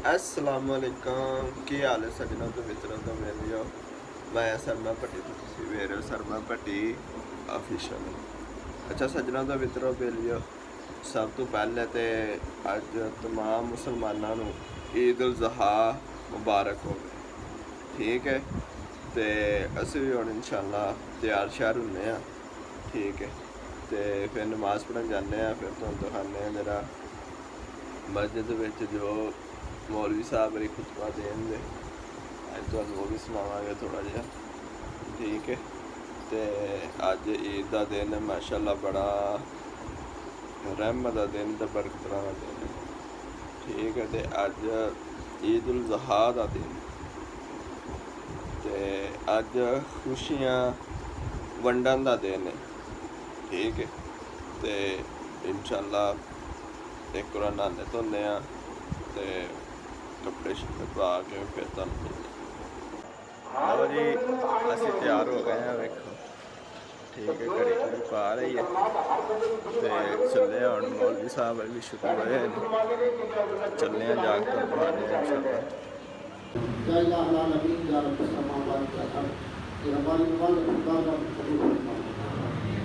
अस्सलामुअलैकुम की हाल है सज्जनों तो मित्रों तो मेरे मैं सरमद भट्टी तो तुसी वेख रहे हो सरमद भट्टी ऑफिशियल। अच्छा सज्जनों तो मित्रों बेलियो सब तो पहले तो अज तमाम मुसलमानों नूं ईद उल ज़ुहा मुबारक हो गए। ठीक है तो असीं भी हुण इंशाअल्लाह तैयार श्यार हुंदे आ। ठीक है तो फिर नमाज़ पढ़न जाने फिर तुहानूं दिखाने मेरा मस्जिद विच जो मौलवी साहब मेरी खुतबा देन दे अज तुहानूं वो भी सुनावांगे थोड़ा जिहा। ठीक है तो अज ईद का दिन है माशाअल्लाह बड़ा रहमत का दिन तो बरकत का दिन है। ठीक है तो अज ईद उल ज़ुहा का दिन तो अज खुशियाँ वंडन का दिन है। ठीक है तो इंशाअल्लाह एक बार नहाने धोने तो कपड़े शपड़े पा के फिर तुहानूं मिलदे। लो जी असीं तैयार हो गए हैं वेखो। ठीक है घड़ी घड़ी पा रही है तो चले हुण मौलवी साहब भी शुरू होए चलने जाग तो बहाने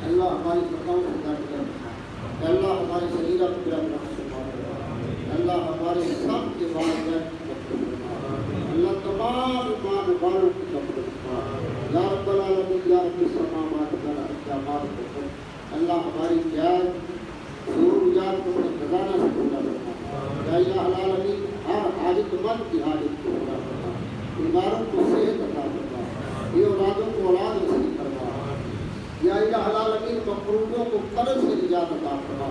अल्लाह हमारी खताओं से दर्द कर अल्लाह हमारे शरीर अल्लाह हमारे सब के बाद अल्लाह तमाम ईमान वालों की या रब्बल आलमीन या रब्बी समावात वल अर्ज़ अल्लाह हमारी याद ज़रूरियात को अपने खजाना से पूरा करना। या इलाह आलमीन हर हाजतमंद की हाजत को पूरा करना। बीमारों को सेहत अता करना। ये औलादों को औलाद नसीब करना। या इलाह आलमीन मकरूबों को कर्ज से निजात अता करना।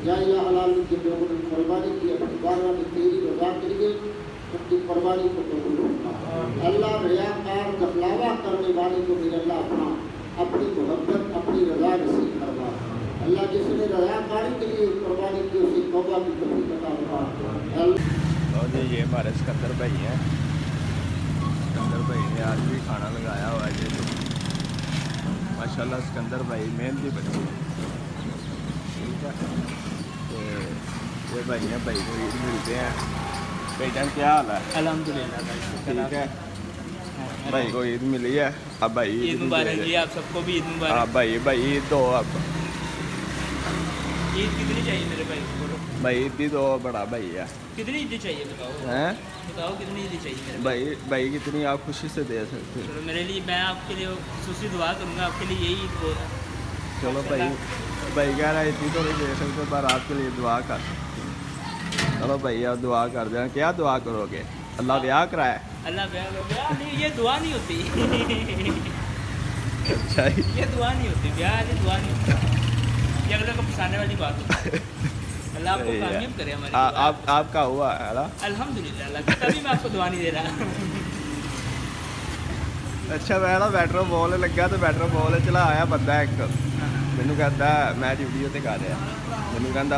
या इलाह आलमीन के लोगों ने कुर्बानी की अपनी बारगाह में तेरी रज़ा के लिए उनकी कुर्बानी को कबूल करना। अल्लाह रियाकार दखलावा करने वाले को मेरे अल्लाह अपनी मोहब्बत अपनी रज़ा नसीब करना। अल्लाह जिसने रज़ाकारी के लिए कुर्बानी की उसे तौबा की तौफीक अता फरमा। और ये हमारे सिकंदर भाई हैं। सिकंदर भाई ने आज भी खाना लगाया हुआ है ये माशाल्लाह सिकंदर भाई मेहनती बच्चे। ठीक है तो ये भाई हैं भाई को ईद मिलते हैं। बेटा क्या हाल है? अल्हम्दुलिल्लाह भाई ठीक है भाई को ईद मिली है। अब भाई ईद मुबारक जी आप सबको भी ईद मुबारक। हाँ भाई ईद दो अब ईद कितनी चाहिए मेरे भाई को? भाई ईद दो बड़ा भाई है। कितनी ईद चाहिए बताओ? हैं बताओ कितनी ईद चाहिए मेरे भाई कितनी आप खुशी से दे सकते हो? चलो मेरे लिए मैं आपके लिए खुशी दुआ करूँगा आपके लिए यही ईद हो। चलो भाई कह रहा है इतनी तो नहीं दे सकते पर आपके लिए दुआ कर सकते हैं। चलो भाई आप दुआ कर देना। क्या दुआ करोगे? अल्लाह ब्याह कराए? अल्लाह ब्याह नहीं ये दुआ नहीं होती। अच्छा ये दुआ नहीं होती ब्याह वाली दुआ नहीं होती। ये अगले को फंसाने वाली बात होती है। अल्लाह आपको कामयाब करे हमारी। आपका हुआ है ना? अल्हम्दुलिल्लाह अल्लाह तभी मैं आपको दुआ नहीं दे रहा। अच्छा मैं ना बैटरो बॉल लगा तो बैटरो बॉल चला आया बंदा एक मैनू कहता मैं वीडियो ते कर रहा मैनू कहता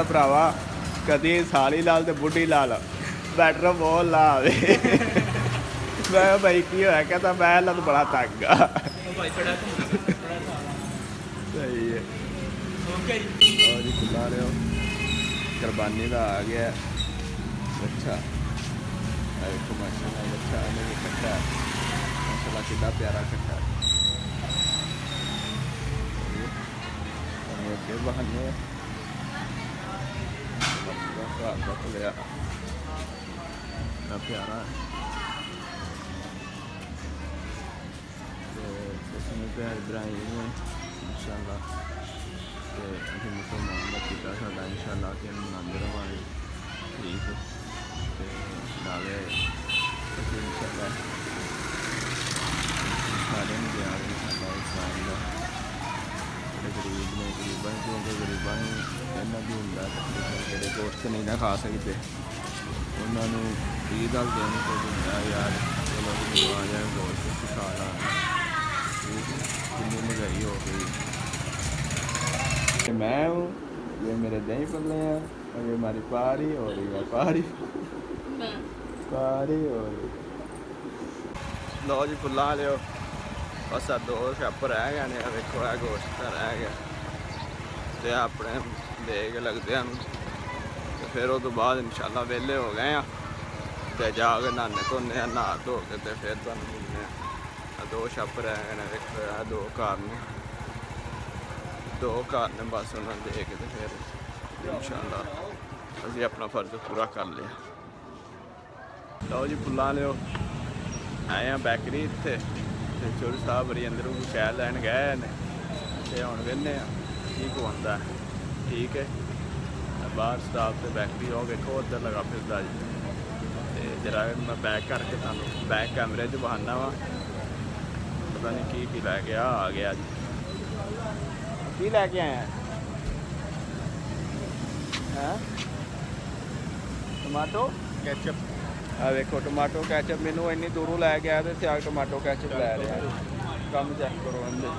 भरावा कदी साली लाल तो बुढ़ी लाल बैटरो बॉल ला आवे। मैं भाई की होया कहता मैं ला तो बड़ा तंग आ। सही है और जी खुला रहे हो कुर्बानी का आ गया। अच्छा देखो माशाल्लाह अच्छा नहीं खट्टा माशाल्लाह कितना प्यारा खट्टा के बहाने लिया इतना प्यारा है। तो इसमें पे इब्राहिम है इंशाल्लाह तो अभी मुसलमान का पिता साडा इंशाल्लाह के मनाते रहांगे। ठीक तो नाले इंशाल्लाह सारे तैयार इंशाल्लाह इस्लाम का गरीब ने गरीबा क्योंकि गरीबा इन्ना भी होंगे जोड़े गोश्त नहीं ना खा सकते उन्होंने ईद वाल दिन को होंगे यार चलो आ जाए गोश्त खा ला। कितनी महंगाई हो गई। मैं हूँ ये मेरे दही पल्ले हैं और ये हमारी पारी हो रही है पारी हो रही। लो जी फुला लियो बस आ 2 छप रह गए ने देखो है गोश्त रह गया तो अपने दे के लगते हैं फिर उस तो बाद इंशाल्लाह वेले हो गए हैं ते जाके नहाने धोने नहा धो के ते फिर तुहानूं मिलने आ। 2 छप्प रह गए ने, देखो 2 घर ने बस उन्होंने दे के ते फिर इंशाल्लाह असीं अपना फर्ज पूरा कर लिया। लो जी फुल्लां लियो आए हैं बैकरी इत्थे ते चोरी साहब बड़ी अंदरों कोई शैल लैन गए ने ते हुण वेखने की होंदा है। ठीक है बाहर स्टाफ से बैकरी हो वेखो उधर लगा फिरदा जी। ते जरा मैं बैक करके तुहानूं बैक कैमरे च बहाना वा पता नहीं की लैके आ गया जी। की लैके आया हैं टमाटो केचप आ वेखो टमाटो कैचअप मैनू इन्नी दूरों लै गया तो सियाग टमाटो कैचअप लै रहा। कम चेक करो अंदर